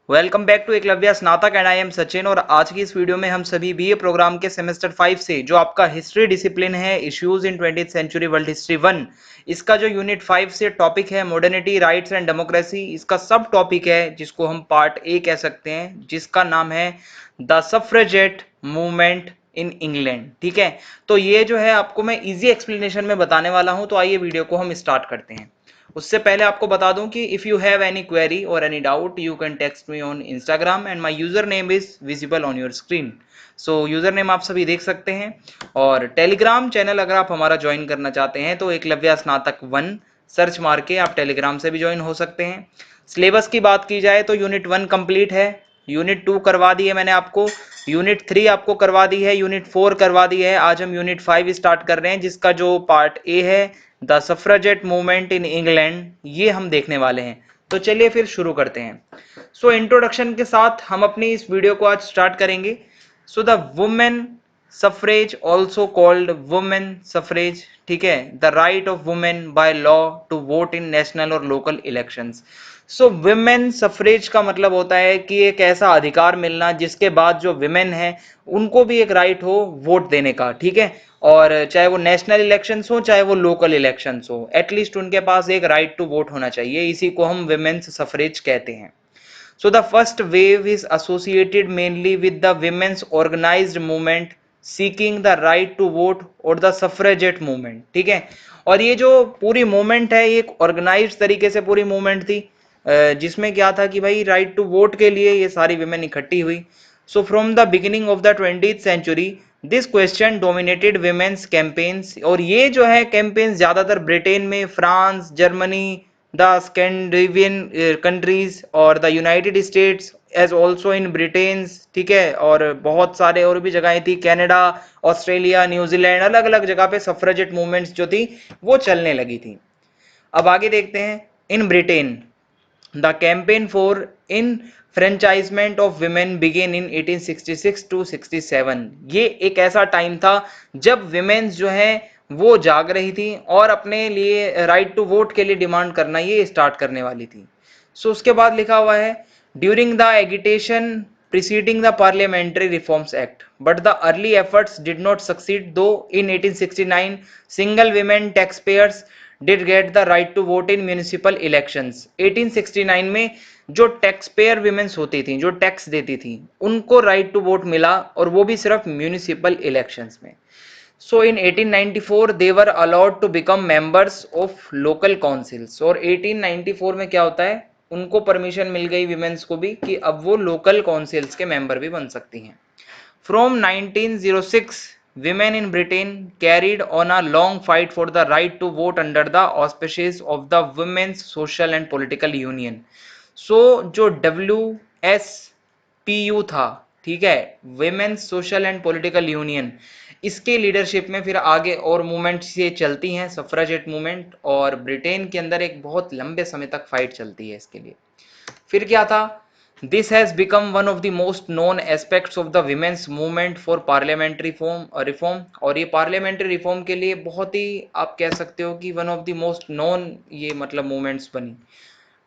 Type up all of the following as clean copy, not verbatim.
Welcome back to Eklavya स्नातक and I am Sachin. और आज की इस वीडियो में हम सभी बीए प्रोग्राम के सेमेस्टर 5 से जो आपका हिस्ट्री डिसिप्लिन है, issues in 20th century world history 1, इसका जो यूनिट 5 से टॉपिक है मॉडर्निटी, राइट्स एंड डेमोक्रेसी, इसका सब टॉपिक है जिसको हम पार्ट ए कह सकते हैं, जिसका नाम है द सफ्रेजेट मूवमेंट इन इंग्लैंड। ठीक है, तो ये जो है आपको मैं इजी एक्सप्लेनेशन में बताने वाला हूं। तो आइए वीडियो को हम स्टार्ट करते हैं। उससे पहले आपको बता दूं कि if you have any query और any doubt you can text me on Instagram and my user name is visible on your screen. So user name आप सभी देख सकते हैं। और टेलीग्राम चैनल अगर आप हमारा ज्वाइन करना चाहते हैं तो एकलव्य स्नातक 1 सर्च मार के आप टेलीग्राम से भी ज्वाइन हो सकते हैं। सिलेबस की बात की जाए तो यूनिट 1 कंप्लीट है, यूनिट 2 करवा दी है मैंने आपको, यूनिट 3 आपको करवा दी है, यूनिट 4 करवा दी है। आज हम यूनिट 5 स्टार्ट कर रहे हैं जिसका जो पार्ट ए है द सफ्रेजेट मूवमेंट इन इंग्लैंड, ये हम देखने वाले हैं। तो चलिए फिर शुरू करते हैं। सो इंट्रोडक्शन के साथ हम अपनी इस वीडियो को आज स्टार्ट करेंगे। So the women suffrage also called women suffrage, ठीक है, the right of women by law to vote in national और local elections. So women suffrage का मतलब होता है कि एक ऐसा अधिकार मिलना जिसके बाद जो विमेन है उनको भी एक राइट हो वोट देने का। ठीक है, और चाहे वो नेशनल इलेक्शंस हो चाहे वो लोकल इलेक्शंस हो, एटलीस्ट उनके पास एक राइट टू वोट होना चाहिए। इसी को हम विमेन्स सफरेज कहते हैं। So the first wave is associated mainly with the women's organized movement seeking the right to vote और the suffragette movement। ठीक है, और ये जो पूरी मूवमेंट है ये एक ऑर्गेनाइज तरीके से पूरी मूवमेंट थी, जिसमें क्या था कि भाई राइट टू वोट के लिए ये सारी विमेन इकट्ठी हुई। So from the beginning of the 20th century this question dominated women's campaigns. और ये जो है कैंपेन्स ज्यादातर ब्रिटेन में, France, Germany, the Scandinavian countries और the United States as also in Britain, ठीक है, और बहुत सारे और भी जगहें थी, कनाडा, ऑस्ट्रेलिया, न्यूजीलैंड, अलग अलग जगह पे सफ्रेजेट मूवमेंट्स जो थी वो चलने लगी थी। अब आगे देखते हैं। In Britain the campaign for enfranchisement of women began in 1866 to 67। ये एक ऐसा टाइम था जब विमेन्स जो है वो जाग रही थी और अपने लिए राइट टू वोट के लिए डिमांड करना ये स्टार्ट करने वाली थी। सो उसके बाद लिखा हुआ है during the agitation preceding the parliamentary reforms act but the early efforts did not succeed, though in 1869 single women taxpayers did get the right to vote in municipal elections। 1869 में जो टैक्स पेयर विमेन्स होती थी, जो tax देती थी, उनको right to vote मिला और वो भी सिर्फ म्यूनिसिपल इलेक्शंस में। So in 1894 they were allowed to become members of local councils. और 1894 में क्या होता है, उनको परमिशन मिल गई विमेन्स को भी कि अब वो लोकल काउंसिल्स के मेंबर भी बन सकती हैं। From 1906 women in Britain carried on a long fight for the right to vote under the auspices of the Women's Social and Political Union। So जो WSPU था, ठीक है, Women's Social and Political Union, इसके leadership में फिर आगे और movements ये चलती हैं, सफ्रेजेट मूवमेंट, और ब्रिटेन के अंदर एक बहुत लंबे समय तक फाइट चलती है इसके लिए। फिर क्या था, this has become one of the most known aspects of the women's movement for parliamentary reform. और ये पार्लियामेंट्री रिफॉर्म के लिए बहुत ही आप कह सकते हो कि one of the most known ये मतलब मूवमेंट्स बनी।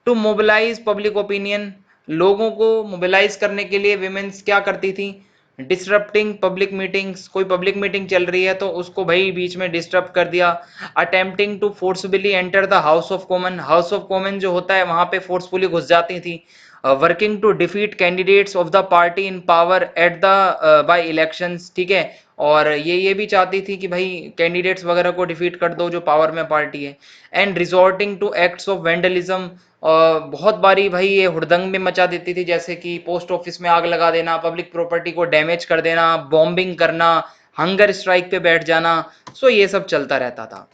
टू मोबिलाइज पब्लिक ओपिनियन, लोगों को मोबिलाइज करने के लिए विमेन्स क्या करती थी, डिस्टरप्टिंग पब्लिक मीटिंग्स, कोई पब्लिक मीटिंग चल रही है तो उसको भाई बीच में डिस्टर्ब कर दिया। Attempting to forcefully enter the House of Common, House of Common जो होता है वहां पे फोर्सफुली घुस जाती थी। Working to defeat candidates of the party in power at the by elections, ठीक है, और ये भी चाहती थी कि भाई कैंडिडेट्स वगैरह को डिफीट कर दो जो पावर में पार्टी है। And resorting to acts of vandalism, बहुत बारी भाई ये हुड़दंग में मचा देती थी, जैसे कि पोस्ट ऑफिस में आग लगा देना, पब्लिक प्रॉपर्टी को डैमेज कर देना, बॉम्बिंग करना, हंगर स्ट्राइक पे बैठ जाना। सो ये सब चलता रहता था।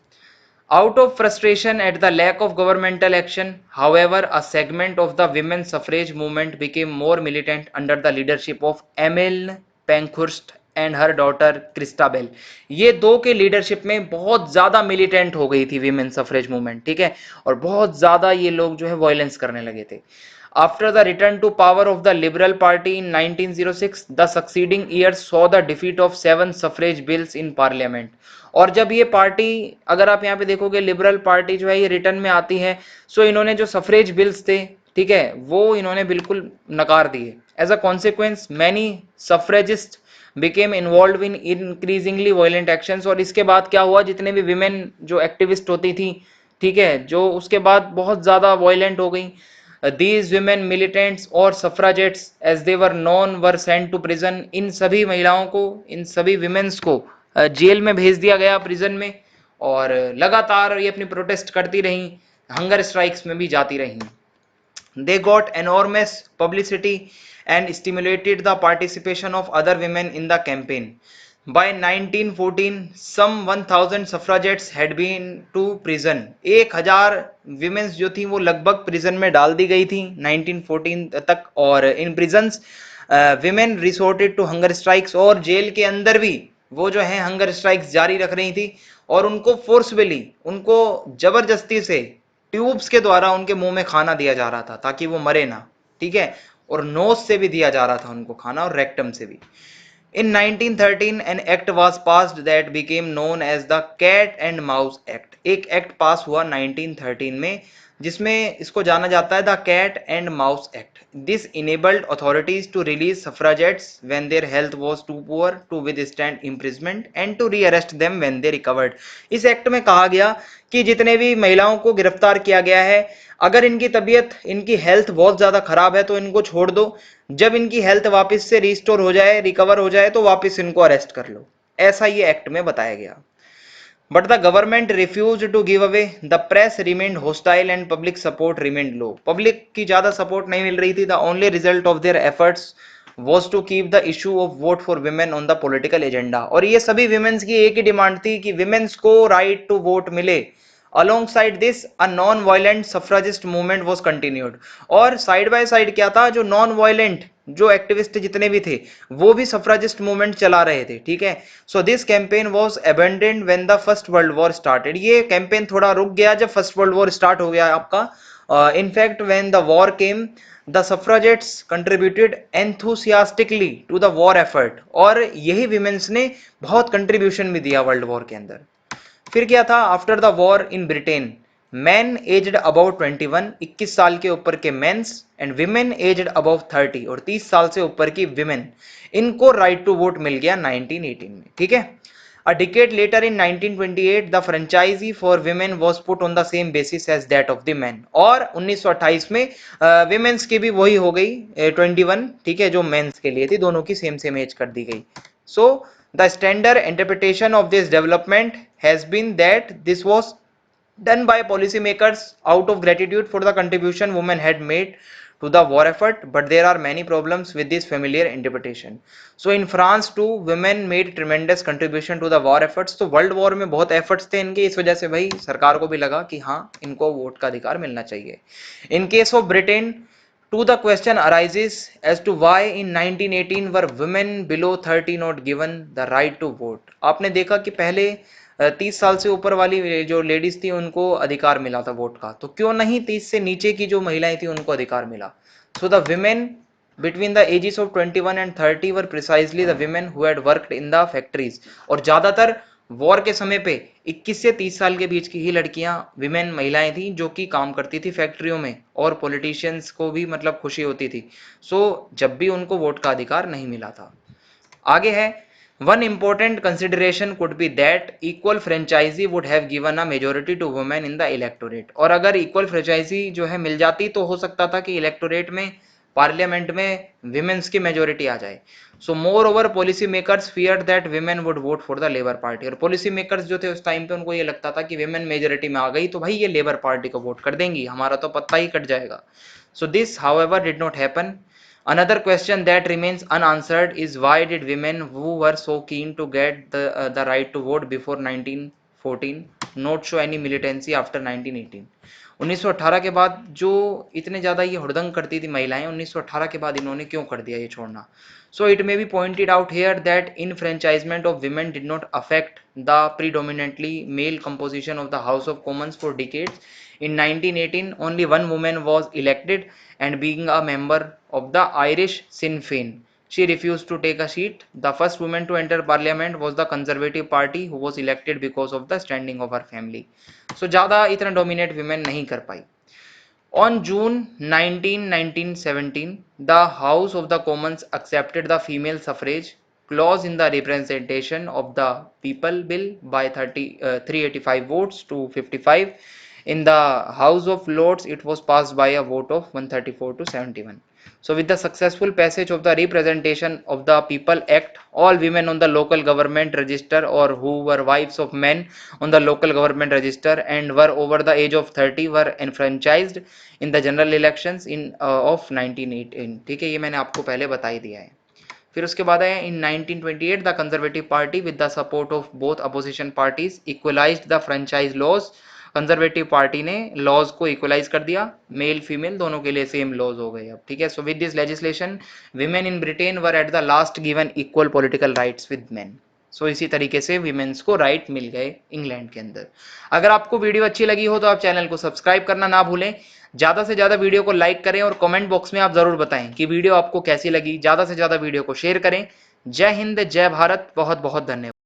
Out of frustration at the lack of governmental action, however, a segment of the women's suffrage movement became more militant under the leadership of Emmeline Pankhurst and her daughter Christabel। ये दो के लीडरशिप में बहुत ज्यादा militant हो गई थी women suffrage movement, ठीक है, और बहुत ज्यादा ये लोग जो है वायलेंस करने लगे थे। After the return to power of the Liberal Party in 1906, the succeeding years saw the defeat of 7 suffrage bills in Parliament। और जब ये पार्टी, अगर आप यहाँ पे देखोगे लिबरल पार्टी जो है ये रिटर्न में आती है, सो इन्होंने जो सफरेज बिल्स थे, ठीक है, वो इन्होंने बिल्कुल नकार दिए। As a consequence many suffragist became involved in increasingly violent actions. और इसके बाद क्या हुआ, जितने भी विमेन जो एक्टिविस्ट होती थी, ठीक है, जो उसके बाद बहुत ज़्यादा वायलेंट हो गई। दीज विमेन मिलिटेंट्स और suffragettes as they were known were sent to prison. इन सभी महिलाओं को, इन सभी विमेन्स को जेल में भेज दिया गया, प्रिजन में, और लगातार ये अपनी प्रोटेस्ट करती रहीं, हंगर स्ट्राइक्स में भी जाती रहीं। They got enormous publicity and stimulated the participation of other women in the campaign. By 1914, some 1000 suffragettes had been to prison. 1000 women जो थी वो लगभग prison में डाल दी गई थी 1914 तक। और in prisons women resorted to hunger strikes, और जेल के अंदर भी वो जो है हंगर स्ट्राइक्स जारी रख रही थी, और उनको फोर्सफुली, उनको जबरदस्ती से ट्यूब्स के द्वारा उनके मुंह में खाना दिया जा रहा था ताकि वो मरे ना, ठीक है, और नोज से भी दिया जा रहा था उनको खाना, और रेक्टम से भी। In 1913 an act was passed that became known as the Cat and Mouse Act. एक एक्ट पास हुआ 1913 में जिसमें इसको जाना जाता है the cat and mouse act. This enabled authorities to release suffragettes when their health was too poor to withstand imprisonment and to rearrest them when they recovered. इस एक्ट में कहा गया कि जितने भी महिलाओं को गिरफ्तार किया गया है, अगर इनकी तबीयत, इनकी हेल्थ बहुत ज़्यादा खराब है तो इनको छोड़ दो, जब इनकी हेल्थ वापस से रिस्टोर हो जाए, रिकवर हो जाए, तो वापस इनको अरेस्ट कर लो। ऐसा ये एक्ट में बताया गया। But the government refuse to give away, the press remained hostile and public support remained low. Public की ज़्यादा सपोर्ट नहीं मिल रही थी। The only result of their efforts was to keep the issue of vote for women on the political agenda. और ये सभी women's की एक ही डिमांड थी कि विमेन्स को राइट टू वोट मिले। Alongside this, a non-violent suffragist movement was continued. और साइड बाय साइड क्या था, जो नॉन वायलेंट जो एक्टिविस्ट जितने भी थे वो भी सफ्राजिस्ट मूवमेंट चला रहे थे, ठीक है। So this campaign was abandoned when the first world war started. ये कैंपेन थोड़ा रुक गया जब फर्स्ट वर्ल्ड वॉर स्टार्ट हो गया आपका। In fact when the war came, the suffragettes contributed enthusiastically to the war effort. और यही विमेन्स ने बहुत कंट्रीब्यूशन भी दिया वर्ल्ड वॉर के अंदर। फिर क्या था, after the war in Britain, man aged about 21, 21 साल के ऊपर के mens, and women aged about 30, और 30 साल से ऊपर की विमेन, इनको राइट टू वोट मिल गया 1918 में, ठीक है। A decade later in 1928 the franchise for women was put on the same basis as that of the men. और 1928 में विमेन्स की भी वही हो गई 21, ठीक है, जो मेंस के लिए थी, दोनों की सेम सेम एज कर दी गई। सो the standard interpretation of this development has been that this was done by policymakers out of gratitude for the contribution women had made to the war effort, but there are many problems with this familiar interpretation. So in France too, women made tremendous contribution to the war efforts. तो world war में बहुत efforts थे इनके, इस वजह से भाई सरकार को भी लगा कि हाँ, इनको वोट का अधिकार मिलना चाहिए। In case of Britain, to the question arises as to why in 1918 were women below 30 not given the right to vote। आपने देखा कि पहले 30 साल से ऊपर वाली जो लेडीज थी उनको अधिकार मिला था वोट का, तो क्यों नहीं 30 से नीचे की जो महिलाएं थी उनको अधिकार मिला। So the women between the ages of 21 and 30 were precisely the women who had worked in the factories। और ज्यादातर वॉर के समय पे 21 से 30 साल के बीच की ही लड़कियां, विमेन, महिलाएं थी जो कि काम करती थी फैक्ट्रियों में, और पॉलिटिशियंस को भी मतलब खुशी होती थी। सो जब भी उनको वोट का अधिकार नहीं मिला था। आगे है, one important consideration could be that equal franchise would have given a majority to women in the electorate. और अगर इक्वल फ्रेंचाइजी जो है मिल जाती तो हो सकता था कि इलेक्टोरेट में, पार्लियामेंट में विमेन्स की मेजोरिटी आ जाए। So moreover policy makers fear that women would vote for the Labour party. और पॉलिसी मेकर्स जो थे उस टाइम पे उनको ये लगता था कि विमेन मेजोरिटी में आ गई तो भाई ये लेबर पार्टी को वोट कर देंगी, हमारा तो पत्ता ही कट जाएगा। So this however did not happen. Another question that remains unanswered is why did women who were so keen to get the right to vote before 1914 not show any militancy after 1918। 1918 के बाद जो इतने ज़्यादा ये हुड़दंग करती थी महिलाएं, 1918 के बाद इन्होंने क्यों कर दिया ये छोड़ना। So it may be pointed out here that enfranchisement of women did not affect the predominantly male composition of the House of Commons for decades। In 1918 only one woman was elected, and being a member of the Irish Sinn Féin, she refused to take a seat। The first woman to enter parliament was the Conservative Party, who was elected because of the standing of her family। So ज़्यादा इतना dominate women नहीं कर पाई। On June 19, 1917, the House of the Commons accepted the female suffrage clause in the Representation of the People Bill by 385 votes to 55. In the House of Lords, it was passed by a vote of 134 to 71. So with the successful passage of the Representation of the People Act, all women on the local government register or who were wives of men on the local government register and were over the age of 30 were enfranchised in the general elections in of 1918. ठीक है, ये मैंने आपको पहले बता ही दिया है. फिर उसके बाद आया in 1928 the conservative party with the support of both opposition parties equalised the franchise laws. Conservative party ने लॉज को इक्वलाइज कर दिया, मेल फीमेल दोनों के लिए सेम लॉज हो गए अब. ठीक है, so with this legislation women in Britain were at the last given equal political rights with men. सो इसी तरीके से विमेन्स को राइट मिल गए इंग्लैंड के अंदर. अगर आपको वीडियो अच्छी लगी हो तो आप चैनल को सब्सक्राइब करना ना भूलें. ज्यादा से ज्यादा वीडियो को लाइक करें और कमेंट बॉक्स में आप जरूर बताएं कि वीडियो आपको कैसी लगी. ज्यादा से ज्यादा वीडियो को शेयर करें. जय हिंद, जय भारत, बहुत बहुत धन्यवाद.